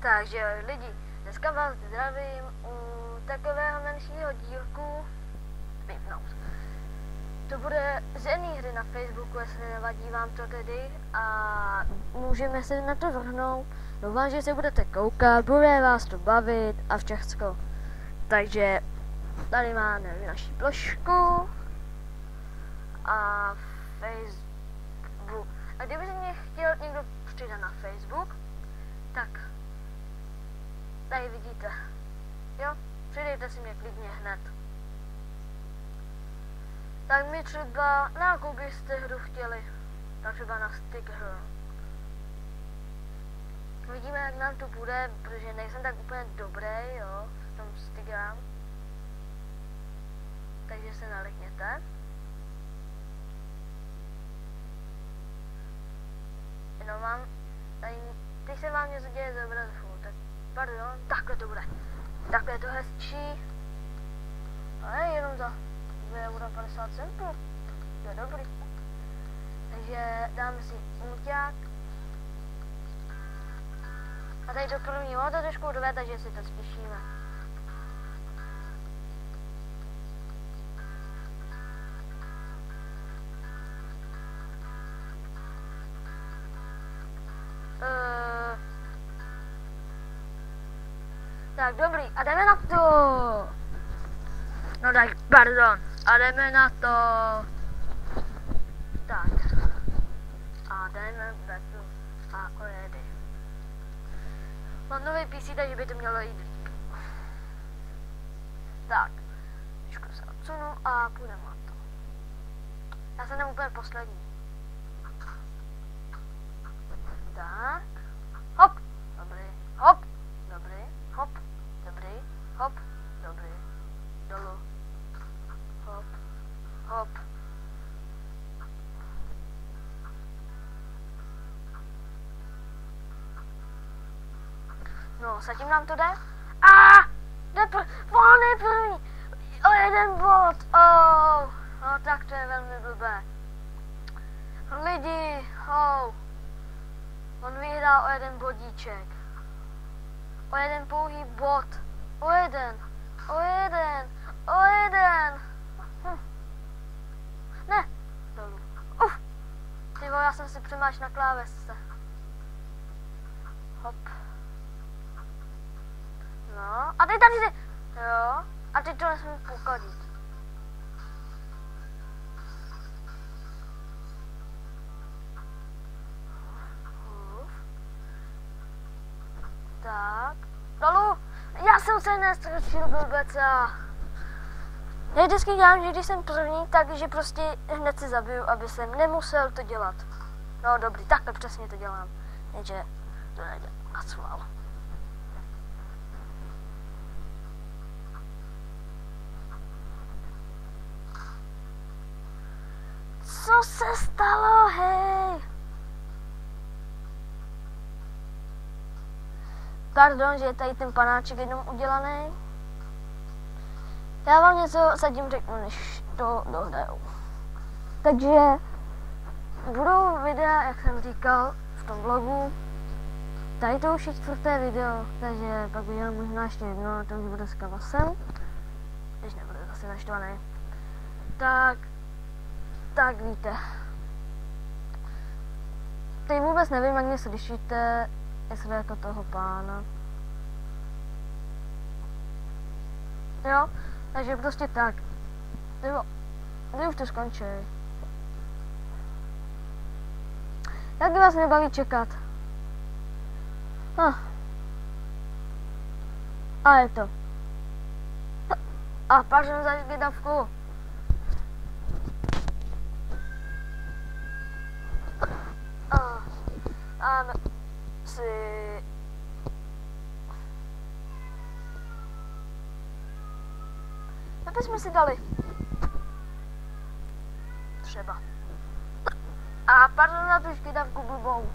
Takže lidi, dneska vás zdravím u takového menšího dílku vypnout. To bude z jedné hry na Facebooku, jestli nevadí vám to tedy, a můžeme se na to vrhnout. Doufám, že se budete koukat, bude vás to bavit a všechno. Takže tady máme naši plošku a Facebook. A kdyby se mě chtěl někdo přidat na Facebook, tak tady vidíte, jo, přidejte si mě klidně hned. Tak mi třeba, na jakou byste hru chtěli, tak třeba na Stick Hero. Vidíme, jak nám to bude, protože nejsem tak úplně dobrý, jo, v tom Stickám. Takže se nalikněte. Jenom vám, tady, teď se vám něco děje z obrazu, tak pardon, takhle to bude. Takhle je to hezčí. Ale jenom za 2,50 €. To je dobrý. Takže dáme si muťák. A tady do prvního to trošku dové, takže si to spíšíme. Tak dobrý, a jdeme na to. No tak, pardon, a jdeme na to. Tak. A jdeme na to. A ojedy. Mám nový PC, takže by to mělo jít líp. Tak. Trošku se odsunu a půjdeme na to. Já jsem tam úplně poslední. Tak. Hop. Dobrý. Hop. Dobrý. Hop. Dobrý. Hop. Dobrý. Dolů. Hop. Hop. No, zatím nám to jde. Volný první. O jeden bod. No tak to je velmi blbé. Lidi, on vyhrál o jeden bodíček. O jeden pouhý bod. O jeden. Ne. Dolů. Ty vole, já jsem si přemáš na klávesce. Hop. No, a teď tady jde. Jo, a teď to nesmím pokadit. Tak, dolů. Já jsem se nestrčil, blbeca. Já vždycky dělám, že když jsem první, takže prostě hned si zabiju, aby jsem nemusel to dělat. No dobrý, takhle přesně to dělám. Jenže to nedělám na schvál. Co se stalo, hej? Pardon, že je tady ten panáček jenom udělaný. Já vám něco zatím řeknu, než to dohraju. Takže budou videa, jak jsem říkal v tom vlogu. Tady to už je 4. video, takže pak udělám možná ještě jedno, a to už bude s Kavasem. Když nebude zase naštvaný. Tak víte. Teď vůbec nevím, jak mě slyšíte, jestli jako toho pána. Jo, takže prostě tak. Kdy už to skončí. Jak vás nebaví čekat? A je to. A pardon za vydavku. A si... Co bychom si dali? Třeba. A pardon za tu škytavku blbou.